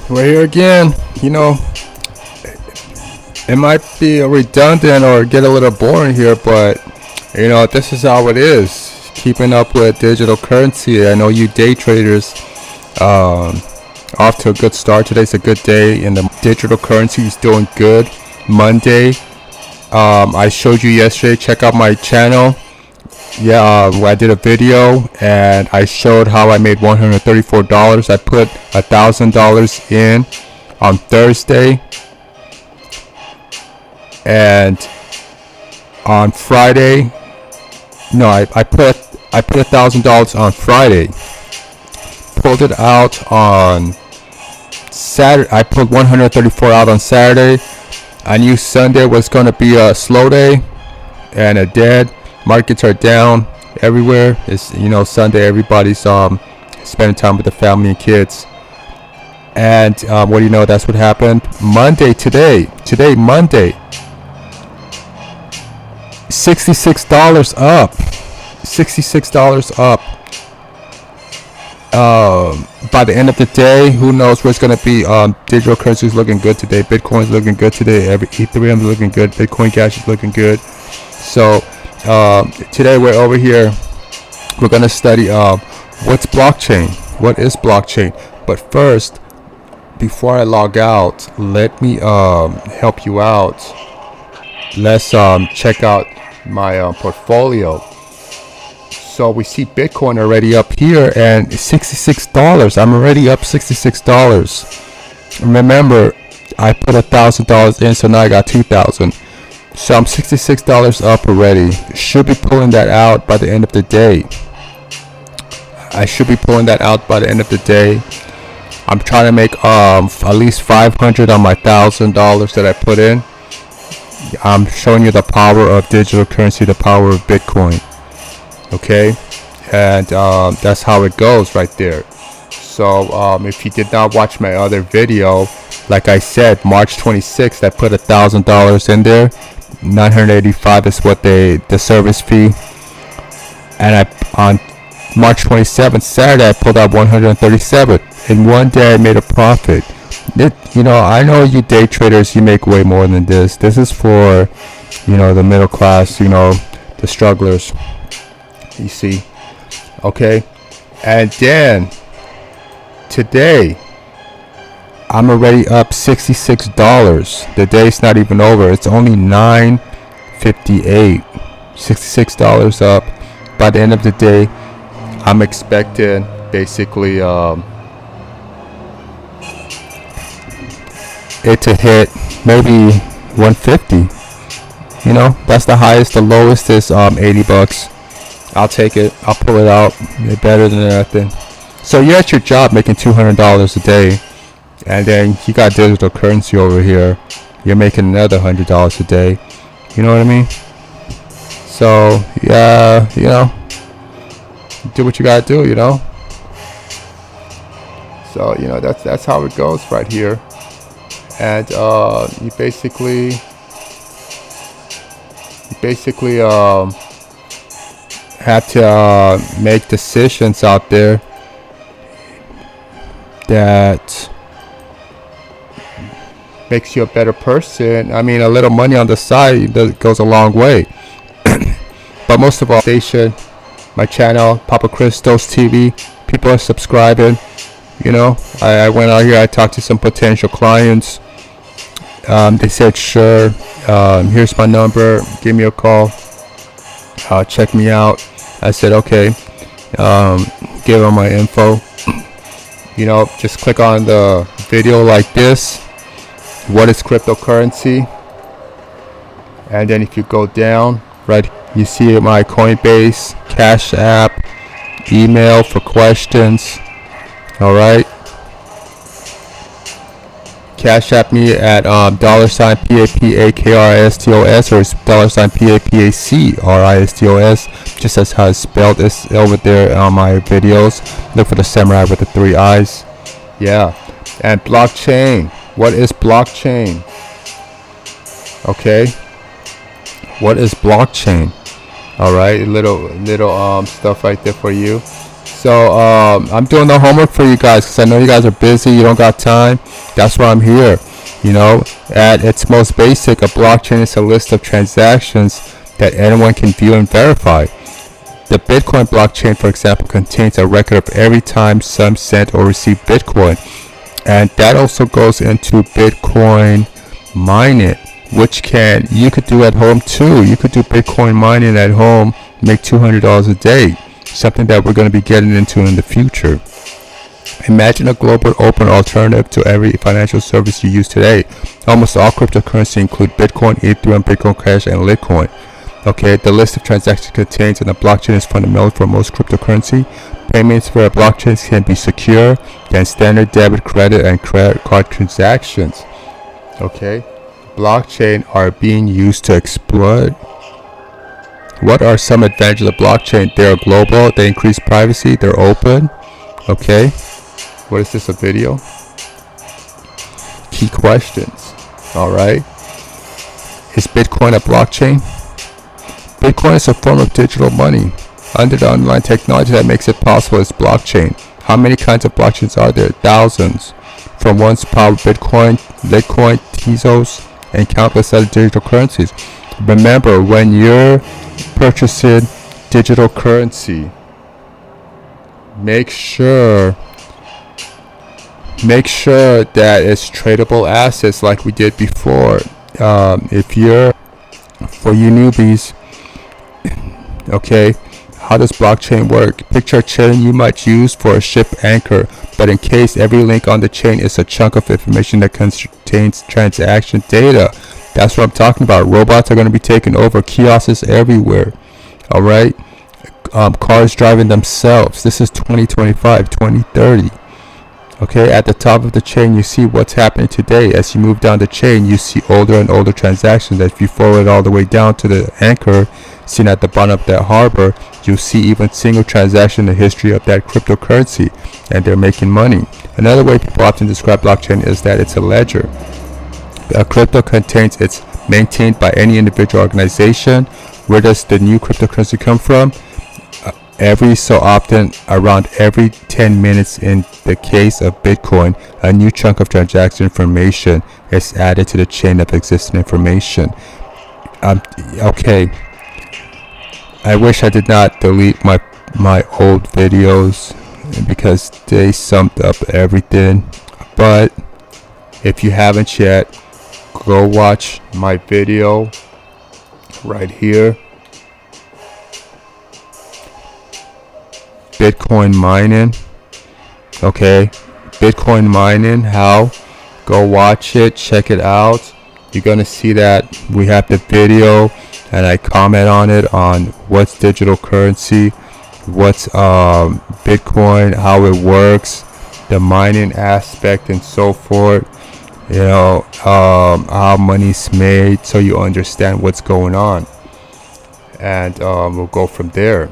We're here again. You know, it might be redundant or get a little boring here, but you know, this is how it is. Keeping up with digital currency. I know you day traders off to a good start. Today's a good day, and the digital currency is doing good. Monday. I showed you yesterday. Check out my channel. Yeah, I did a video and I showed how I made $134. I put $1,000 in on Thursday, and on Friday, no, I put $1,000 on Friday. Pulled it out on Saturday. I put 134 out on Saturday. I knew Sunday was going to be a slow day, and it did. Markets are down everywhere. It's, you know, Sunday. Everybody's spending time with the family and kids. And what do you know? That's what happened. Monday, today, Monday, $66 up. $66 up. By the end of the day, who knows where it's going to be. Digital currency is looking good today. Bitcoin is looking good today. Ethereum is looking good. Bitcoin Cash is looking good. So today we're over here. We're going to study what's blockchain. What is blockchain? But first, before I log out, let me help you out. Let's check out my portfolio. So we see Bitcoin already up here and $66. I'm already up $66. Remember, I put $1,000 in, so now I got $2,000. So I'm $66 up already. Should be pulling that out by the end of the day. I should be pulling that out by the end of the day. I'm trying to make at least $500 on my $1,000 that I put in. I'm showing you the power of digital currency, the power of Bitcoin. Okay, and that's how it goes right there. So if you did not watch my other video, like I said, March 26th, I put $1,000 in there. $985 is what the service fee. And on March 27th, Saturday, I pulled out $137. In one day, I made a profit. You know, I know you day traders, you make way more than this. This is for, you know, the middle class, you know, the strugglers. You see, okay, and then today I'm already up $66. The day's not even over. It's only $9.58. $66 up. By the end of the day, I'm expecting basically it to hit maybe 150. You know, that's the highest. The lowest is $80. I'll take it. I'll pull it out. It's better than nothing. So you're at your job making $200 a day, and then you got digital currency over here. You're making another $100 a day. You know what I mean? So yeah, you know, do what you gotta do. You know. So you know that's how it goes right here, and you basically have to make decisions out there that makes you a better person. I mean, a little money on the side goes a long way. But most of all, my channel, Papa Christos TV, people are subscribing. You know, I went out here, I talked to some potential clients. They said, sure, here's my number, give me a call, check me out. I said, okay, give them my info. You know, just click on the video like this. What is cryptocurrency? And then if you go down, right, you see my Coinbase, Cash App, email for questions. All right. Cash App me at $PAPAKRISTOS or $PAPACRISTOS, just as how it's spelled. It's over there on my videos. Look for the samurai with the 3 eyes. Yeah. And blockchain. What is blockchain? Okay. What is blockchain? All right, little stuff right there for you. So I'm doing the homework for you guys because I know you guys are busy, you don't got time. That's why I'm here. You know, at its most basic, a blockchain is a list of transactions that anyone can view and verify. The Bitcoin blockchain, for example, contains a record of every time some sent or received Bitcoin. And that also goes into Bitcoin mining, which you could do at home too. You could do Bitcoin mining at home, make $200 a day, something that we're going to be getting into in the future. Imagine a global open alternative to every financial service you use today. Almost all cryptocurrency include Bitcoin, Ethereum, Bitcoin Cash, and Litecoin. Okay, the list of transactions contained in a blockchain is fundamental for most cryptocurrency. Payments for a blockchain can be secure than standard debit, credit, and credit card transactions. Okay, blockchain are being used to exploit. What are some advantages of blockchain? They are global, they increase privacy, they're open. Okay, what is this, a video? Key questions. Alright, is Bitcoin a blockchain? Bitcoin is a form of digital money. Under the underlying technology that makes it possible is blockchain. How many kinds of blockchains are there? Thousands. From one's power Bitcoin, Litecoin, Tezos, and countless other digital currencies. Remember, when you're purchasing digital currency, make sure that it's tradable assets like we did before. For you newbies, okay, how does blockchain work? Picture a chain you might use for a ship anchor, but in case every link on the chain is a chunk of information that contains transaction data. That's what I'm talking about. Robots are going to be taking over, kiosks everywhere. All right, cars driving themselves. This is 2025, 2030. Okay, at the top of the chain, you see what's happening today. As you move down the chain, you see older and older transactions. If you follow it all the way down to the anchor seen at the bottom of that harbor, you'll see even single transaction in the history of that cryptocurrency, and they're making money. Another way people often describe blockchain is that it's a ledger. A crypto contains, it's maintained by any individual organization. Where does the new cryptocurrency come from? Every so often, around every 10 minutes in the case of Bitcoin, a new chunk of transaction information is added to the chain of existing information. Okay, I wish I did not delete my old videos because they summed up everything. But if you haven't yet, go watch my video right here. Bitcoin mining. Okay, Bitcoin mining, how? Go watch it, check it out. You're gonna see that we have the video and I comment on it on what's digital currency, what's Bitcoin, how it works, the mining aspect and so forth. You know, how money's made, so you understand what's going on, and we'll go from there.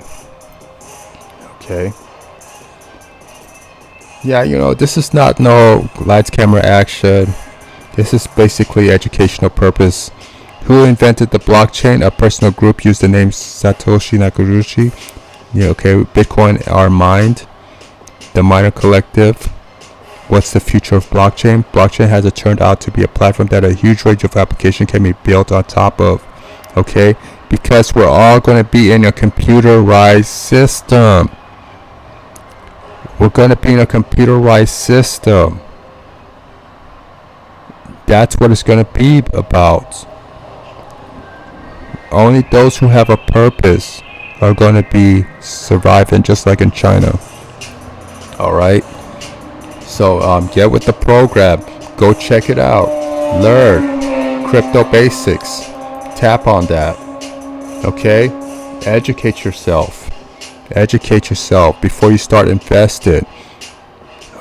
Okay. Yeah, you know, this is not no lights, camera, action. This is basically educational purpose. Who invented the blockchain? A personal group used the name Satoshi Nakarushi. Yeah, okay. Bitcoin are mined. The miner collective. What's the future of blockchain? Blockchain has turned out to be a platform that a huge range of applications can be built on top of. Okay, because we're all going to be in a computerized system. We're going to be in a computerized system. That's what it's going to be about. Only those who have a purpose are going to be surviving, just like in China. Alright, so get with the program. Go check it out. Learn crypto basics. Tap on that. Okay, educate yourself. Educate yourself before you start investing.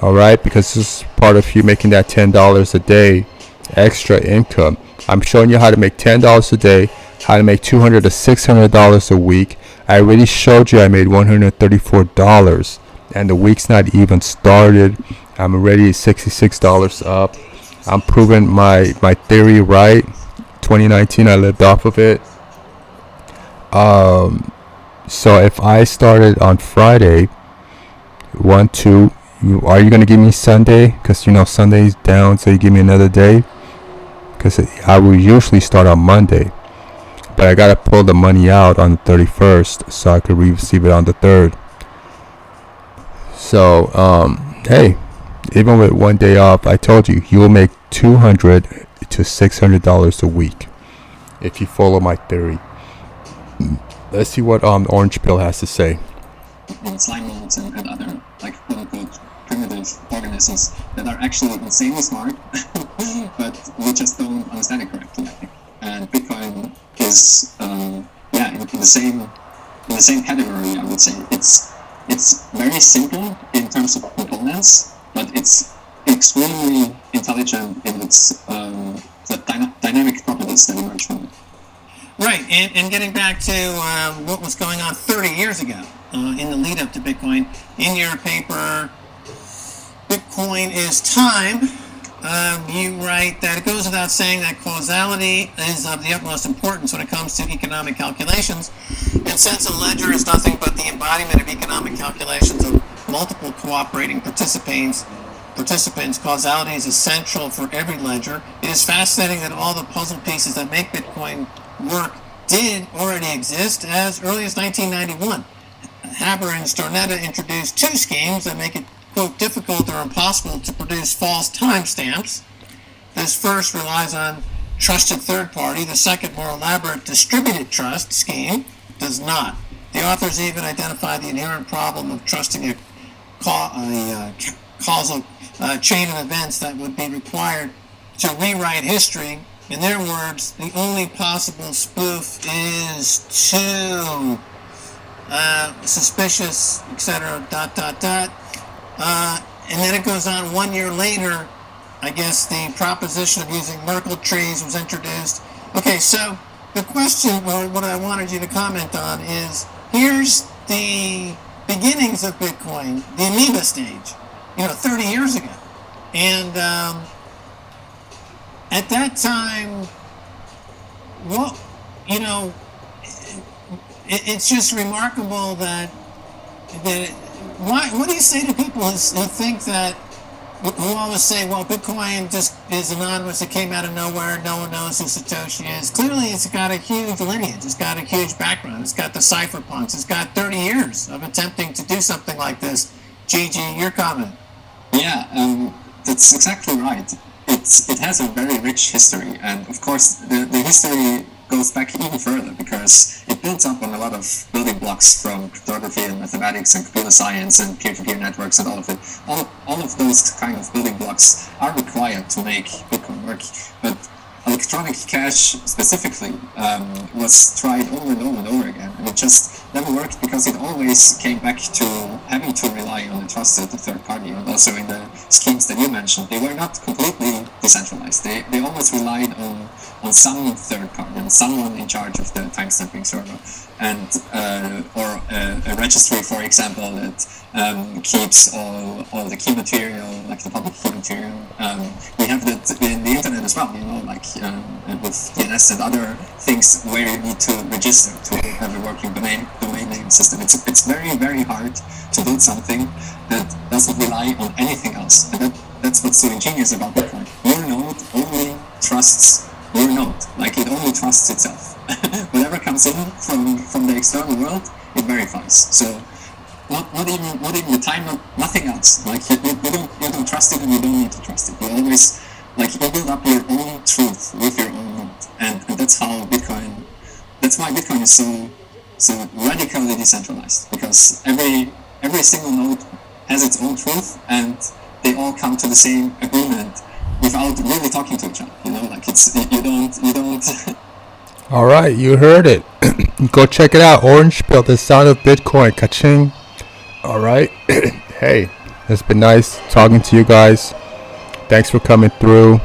Alright, because this is part of you making that $10 a day extra income. I'm showing you how to make $10 a day, how to make $200 to $600 a week. I already showed you I made $134 and the week's not even started. I'm already $66 up. I'm proving my theory right. 2019 I lived off of it. So if I started on Friday, 1, 2. Are you gonna give me Sunday? Because you know Sunday's down, so you give me another day. Because I will usually start on Monday, but I gotta pull the money out on the 31st so I could receive it on the 3rd. So hey, even with 1 day off, I told you will make $200 to $600 a week if you follow my theory. Let's see what Orange Pill has to say. Slime modes and other like quote-unquote primitive organisms that are actually insanely smart, but we just don't understand it correctly, I think. And Bitcoin is in the same category, I would say. It's very simple in terms of components, but it's extremely intelligent in its the dynamic properties that emerge from it. Right, and getting back to what was going on 30 years ago in the lead up to Bitcoin, in your paper, Bitcoin is Time, you write that it goes without saying that causality is of the utmost importance when it comes to economic calculations, and since a ledger is nothing but the embodiment of economic calculations of multiple cooperating participants, causality is essential for every ledger. It is fascinating that all the puzzle pieces that make Bitcoin work did already exist as early as 1991. Haber and Stornetta introduced two schemes that make it, quote, difficult or impossible to produce false timestamps. This first relies on trusted third party. The second, more elaborate distributed trust scheme, does not. The authors even identify the inherent problem of trusting a causal chain of events that would be required to rewrite history. In their words, the only possible spoof is too suspicious, etc., ... And then it goes on 1 year later, I guess the proposition of using Merkle trees was introduced. Okay, so the question, or what I wanted you to comment on is, here's the beginnings of Bitcoin, the amoeba stage, 30 years ago. And at that time, well, it's just remarkable that what do you say to people who think that, who always say, well, Bitcoin just is anonymous, it came out of nowhere, no one knows who Satoshi is? Clearly, it's got a huge lineage, it's got a huge background, it's got the cypherpunks, it's got 30 years of attempting to do something like this. Gigi, your comment. Yeah, that's exactly right. It has a very rich history, and of course, the history goes back even further because it builds up on a lot of building blocks from cryptography and mathematics and computer science and peer-to-peer networks and all of it. All of those kind of building blocks are required to make Bitcoin work. But electronic cash specifically was tried over and over and over again, and it just never worked because it always came back to having to rely on a trusted third party. And also in the schemes that you mentioned, they were not completely decentralized. They always relied on some third party, and someone in charge of the timestamping server, and or a registry, for example, that keeps all the key material, like the public key material. We have that in the internet as well, like with DNS and other things where you need to register to have a working domain name system. It's very, very hard to build something that doesn't rely on anything else, and that's what's so ingenious about Bitcoin. Your node only trusts your node, like it only trusts itself. Whatever comes in from the external world, it verifies. So not even the timer, nothing else. Like you don't trust it, and you don't need to trust it. You always you build up your own truth with your own node, and that's how Bitcoin. That's why Bitcoin is so radically decentralized, because every single node has its own truth, and they all come to the same agreement without really talking to each other. You don't. All right, you heard it. Go check it out. Orange Pill, the sound of Bitcoin. Ka-ching. All right. Hey, it's been nice talking to you guys. Thanks for coming through.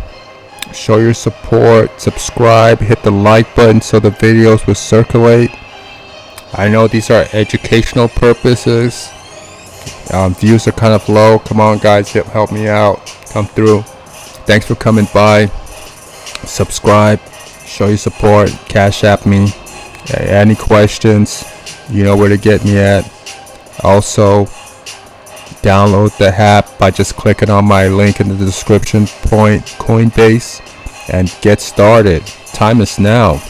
Show your support. Subscribe. Hit the like button so the videos will circulate. I know these are educational purposes. Views are kind of low. Come on, guys. Help me out. Come through. Thanks for coming by. Subscribe. Show your support. Cash app me. Any questions, you know where to get me at. Also, download the app by just clicking on my link in the description point, Coinbase, and get started. Time is now.